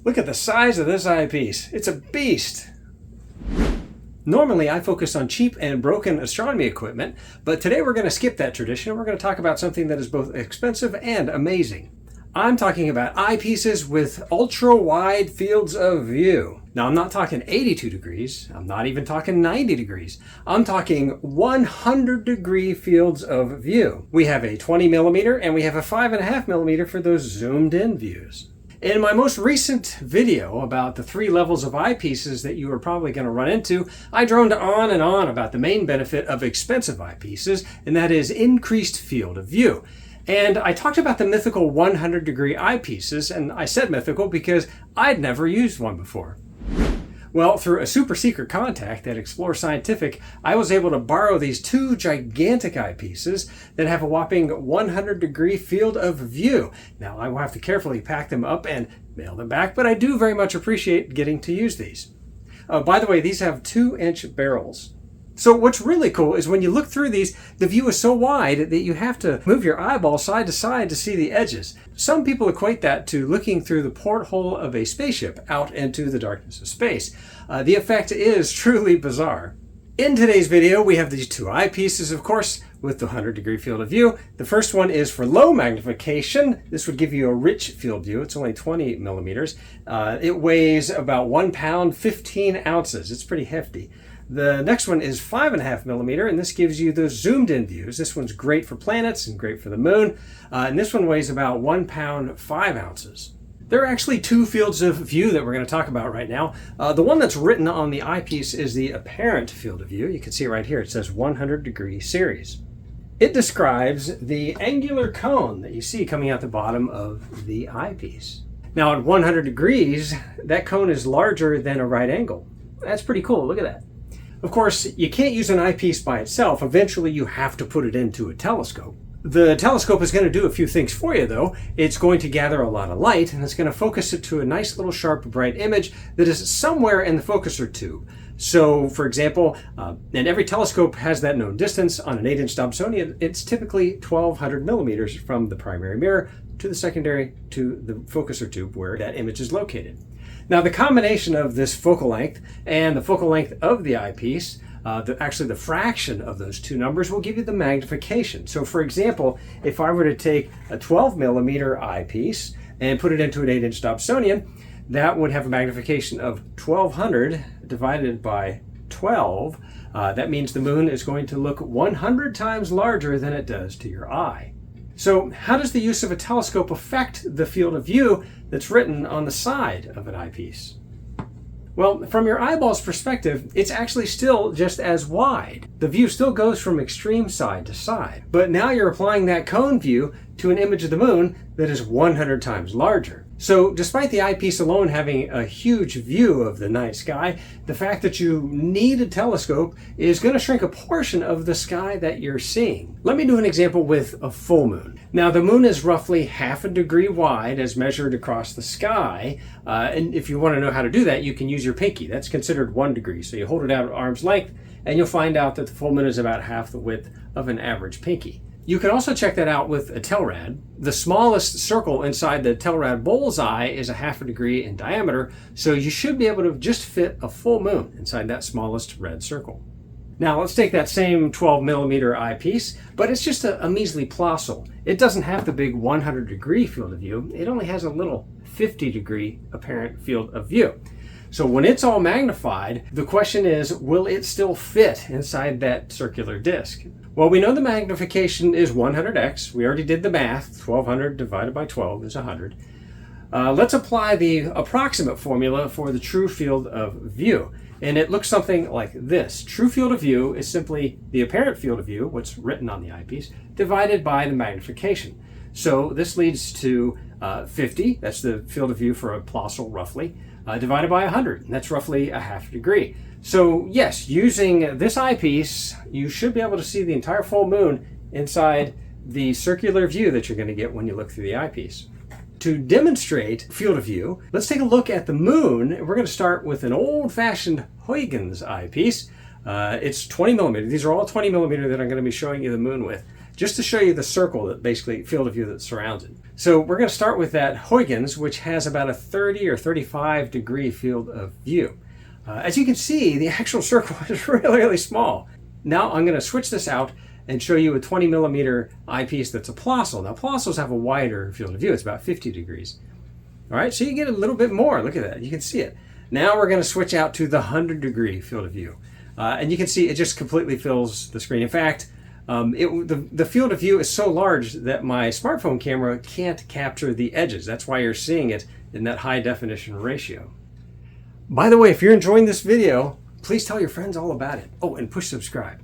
Look at the size of this eyepiece. It's a beast. Normally I focus on cheap and broken astronomy equipment, but today we're going to skip that tradition and we're going to talk about something that is both expensive and amazing. I'm talking about eyepieces with ultra-wide fields of view. Now I'm not talking 82 degrees, I'm not even talking 90 degrees. I'm talking 100 degree fields of view. We have a 20 millimeter and we have a 5.5 millimeter for those zoomed in views. In my most recent video about the 3 levels of eyepieces that you are probably going to run into, I droned on and on about the main benefit of expensive eyepieces, and that is increased field of view. And I talked about the mythical 100 degree eyepieces, and I said mythical because I'd never used one before. Well, through a super secret contact at Explore Scientific, I was able to borrow these 2 gigantic eyepieces that have a whopping 100 degree field of view. Now, I will have to carefully pack them up and mail them back, but I do very much appreciate getting to use these. By the way, these have 2-inch barrels. So what's really cool is when you look through these, the view is so wide that you have to move your eyeball side to side to see the edges. Some people equate that to looking through the porthole of a spaceship out into the darkness of space. The effect is truly bizarre. In today's video, we have these 2 eyepieces, of course, with the 100 degree field of view. The first one is for low magnification. This would give you a rich field view. It's only 20 millimeters. It weighs about 1 pound, 15 ounces. It's pretty hefty. The next one is 5.5 millimeter, and this gives you those zoomed in views. This one's great for planets and great for the moon. And this one weighs about 1 pound, 5 ounces. There are actually 2 fields of view that we're going to talk about right now. The one that's written on the eyepiece is the apparent field of view. You can see right here, it says 100 degree series. It describes the angular cone that you see coming out the bottom of the eyepiece. Now at 100 degrees, that cone is larger than a right angle. That's pretty cool, look at that. Of course, you can't use an eyepiece by itself. Eventually, you have to put it into a telescope. The telescope is going to do a few things for you, though. It's going to gather a lot of light, and it's going to focus it to a nice little sharp, bright image that is somewhere in the focuser tube. So, for example, and every telescope has that known distance. On an 8-inch Dobsonian, it's typically 1,200 millimeters from the primary mirror to the secondary to the focuser tube where that image is located. Now, the combination of this focal length and the focal length of the eyepiece, actually the fraction of those 2 numbers will give you the magnification. So, for example, if I were to take a 12 millimeter eyepiece and put it into an 8-inch Dobsonian, that would have a magnification of 1200 divided by 12. That means the moon is going to look 100 times larger than it does to your eye. So how does the use of a telescope affect the field of view that's written on the side of an eyepiece? Well, from your eyeball's perspective, it's actually still just as wide. The view still goes from extreme side to side. But now you're applying that cone view to an image of the moon that is 100 times larger. So despite the eyepiece alone having a huge view of the night sky, the fact that you need a telescope is going to shrink a portion of the sky that you're seeing. Let me do an example with a full moon. Now the moon is roughly 1/2 degree wide as measured across the sky. And if you want to know how to do that, you can use your pinky. That's considered 1 degree. So you hold it out at arm's length and you'll find out that the full moon is about half the width of an average pinky. You can also check that out with a telrad. The smallest circle inside the telrad bullseye is 1/2 degree in diameter, so you should be able to just fit a full moon inside that smallest red circle. Now let's take that same 12 millimeter eyepiece, but it's just a measly plossel. It doesn't have the big 100 degree field of view. It only has a little 50 degree apparent field of view. So when it's all magnified, the question is, will it still fit inside that circular disc? Well, we know the magnification is 100x. We already did the math. 1200 divided by 12 is 100. Let's apply the approximate formula for the true field of view. And it looks something like this. True field of view is simply the apparent field of view, what's written on the eyepiece, divided by the magnification. So this leads to 50, that's the field of view for a plossel roughly, divided by 100, and that's roughly 1/2 degree. So yes, using this eyepiece, you should be able to see the entire full moon inside the circular view that you're going to get when you look through the eyepiece. To demonstrate field of view, let's take a look at the moon. We're going to start with an old-fashioned Huygens eyepiece. It's 20 millimeter. These are all 20 millimeter that I'm going to be showing you the moon with. just to show you the circle, that basically field of view that surrounds it. So we're going to start with that Huygens, which has about a 30 or 35 degree field of view. As you can see, the actual circle is really, really small. Now I'm going to switch this out and show you a 20 millimeter eyepiece that's a Plössl. Now Plössls have a wider field of view. It's about 50 degrees. All right, so you get a little bit more. Look at that. You can see it. Now we're going to switch out to the 100 degree field of view. And you can see it just completely fills the screen. In fact, the field of view is so large that my smartphone camera can't capture the edges. That's why you're seeing it in that high definition ratio. By the way, if you're enjoying this video, please tell your friends all about it. Oh, and push subscribe.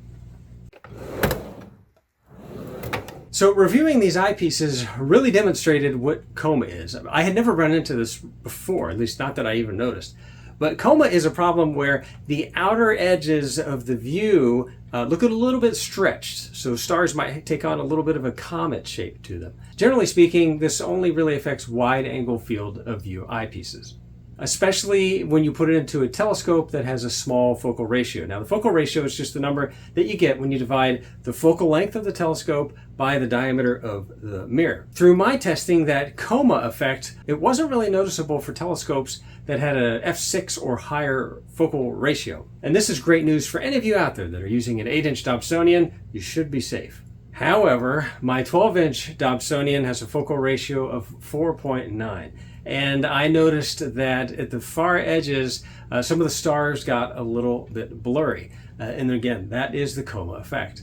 So reviewing these eyepieces really demonstrated what COMA is. I had never run into this before, at least not that I even noticed. But COMA is a problem where the outer edges of the view look a little bit stretched. So stars might take on a little bit of a comet shape to them. Generally speaking, this only really affects wide angle field of view eyepieces, especially when you put it into a telescope that has a small focal ratio. Now the focal ratio is just the number that you get when you divide the focal length of the telescope by the diameter of the mirror. Through my testing, that COMA effect, it wasn't really noticeable for telescopes that had a f6 or higher focal ratio. And this is great news for any of you out there that are using an 8-inch Dobsonian. You should be safe. However, my 12-inch Dobsonian has a focal ratio of 4.9. And I noticed that at the far edges, some of the stars got a little bit blurry. And again, that is the COMA effect.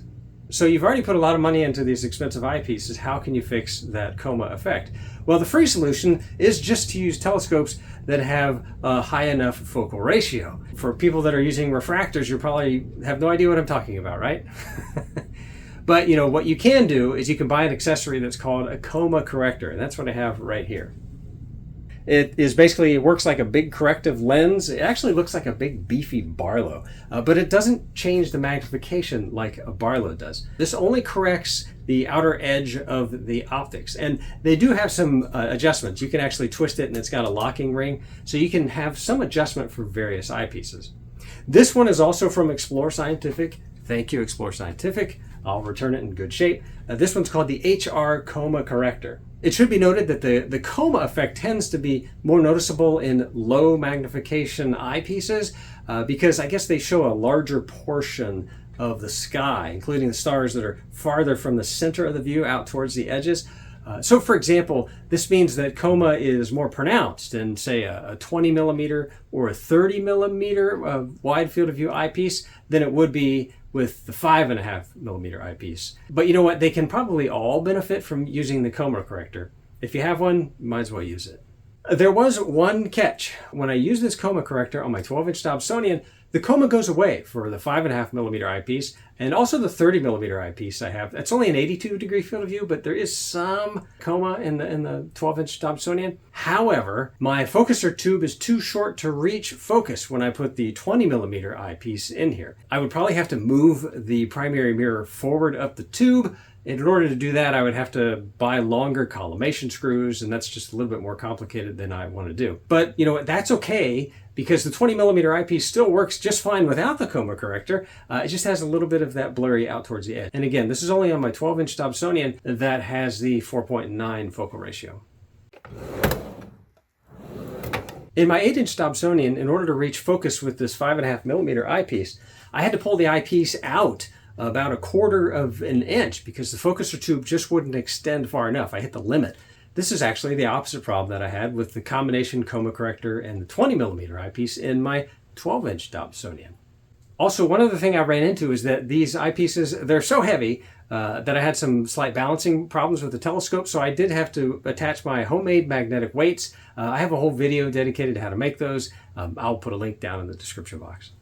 So you've already put a lot of money into these expensive eyepieces. How can you fix that COMA effect? Well, the free solution is just to use telescopes that have a high enough focal ratio. For people that are using refractors, you probably have no idea what I'm talking about, right? But what you can do is you can buy an accessory that's called a COMA corrector, and that's what I have right here. It works like a big corrective lens. It actually looks like a big beefy Barlow, but it doesn't change the magnification like a Barlow does. This only corrects the outer edge of the optics, and they do have some adjustments. You can actually twist it and it's got a locking ring, so you can have some adjustment for various eyepieces. This one is also from Explore Scientific. Thank you, Explore Scientific. I'll return it in good shape. This one's called the HR COMA corrector. It should be noted that the COMA effect tends to be more noticeable in low magnification eyepieces because I guess they show a larger portion of the sky, including the stars that are farther from the center of the view out towards the edges. So for example, this means that COMA is more pronounced in, say, a 20 millimeter or a 30 millimeter wide field of view eyepiece than it would be with the 5.5 millimeter eyepiece. But you know what? They can probably all benefit from using the COMA corrector. If you have one, you might as well use it. There was one catch. When I use this COMA corrector on my 12-inch Dobsonian, the COMA goes away for the 5.5 millimeter eyepiece and also the 30 millimeter eyepiece I have. That's only an 82 degree field of view, but there is some COMA in the 12-inch Dobsonian. However, my focuser tube is too short to reach focus when I put the 20 millimeter eyepiece in here. I would probably have to move the primary mirror forward up the tube. In order to do that, I would have to buy longer collimation screws, and that's just a little bit more complicated than I want to do. But you know what? That's okay, because the 20 millimeter eyepiece still works just fine without the COMA corrector. It just has a little bit of that blurry out towards the edge. And again, this is only on my 12-inch Dobsonian that has the 4.9 focal ratio. In my 8-inch Dobsonian, in order to reach focus with this 5.5 millimeter eyepiece, I had to pull the eyepiece out about 1/4 of an inch because the focuser tube just wouldn't extend far enough. I hit the limit. This is actually the opposite problem that I had with the combination COMA corrector and the 20 millimeter eyepiece in my 12-inch Dobsonian. Also, one other thing I ran into is that these eyepieces, they're so heavy that I had some slight balancing problems with the telescope, so I did have to attach my homemade magnetic weights. I have a whole video dedicated to how to make those. I'll put a link down in the description box.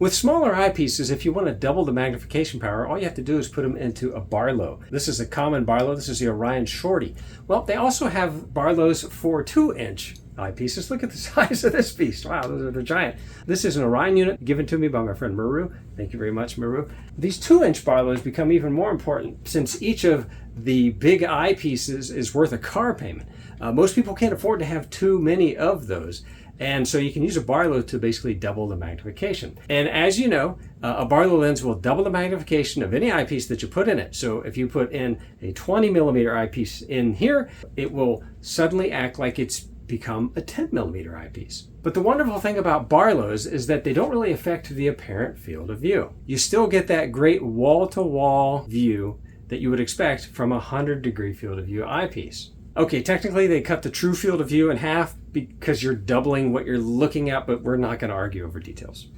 With smaller eyepieces, if you want to double the magnification power, all you have to do is put them into a Barlow. This is a common Barlow. This is the Orion Shorty. Well, they also have Barlows for 2-inch eyepieces. Look at the size of this beast. Wow, they're giant. This is an Orion unit given to me by my friend Maru. Thank you very much, Maru. These 2-inch Barlows become even more important since each of the big eyepieces is worth a car payment. Most people can't afford to have too many of those. And so you can use a Barlow to basically double the magnification. And as you know, a Barlow lens will double the magnification of any eyepiece that you put in it. So if you put in a 20 millimeter eyepiece in here, it will suddenly act like it's become a 10 millimeter eyepiece. But the wonderful thing about Barlows is that they don't really affect the apparent field of view. You still get that great wall-to-wall view that you would expect from a 100-degree field of view eyepiece. Okay, technically they cut the true field of view in half because you're doubling what you're looking at, but we're not going to argue over details.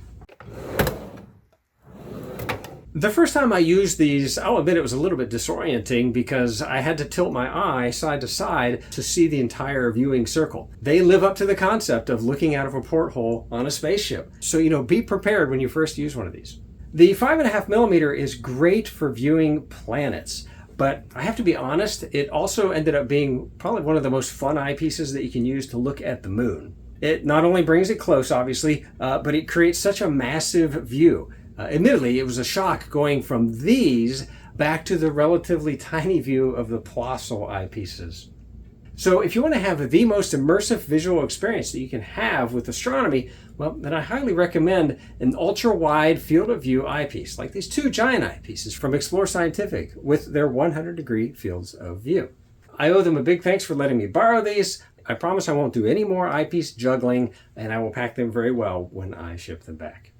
The first time I used these, I'll admit it was a little bit disorienting because I had to tilt my eye side to side to see the entire viewing circle. They live up to the concept of looking out of a porthole on a spaceship. So, be prepared when you first use one of these. The 5.5 millimeter is great for viewing planets. But I have to be honest, it also ended up being probably one of the most fun eyepieces that you can use to look at the moon. It not only brings it close, obviously, but it creates such a massive view. Admittedly, it was a shock going from these back to the relatively tiny view of the Plossl eyepieces. So if you want to have the most immersive visual experience that you can have with astronomy, well, then I highly recommend an ultra-wide field of view eyepiece, like these two giant eyepieces from Explore Scientific with their 100-degree fields of view. I owe them a big thanks for letting me borrow these. I promise I won't do any more eyepiece juggling, and I will pack them very well when I ship them back.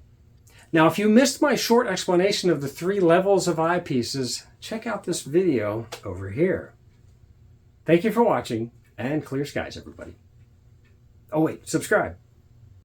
Now, if you missed my short explanation of the 3 levels of eyepieces, check out this video over here. Thank you for watching, and clear skies, everybody. Oh wait, subscribe.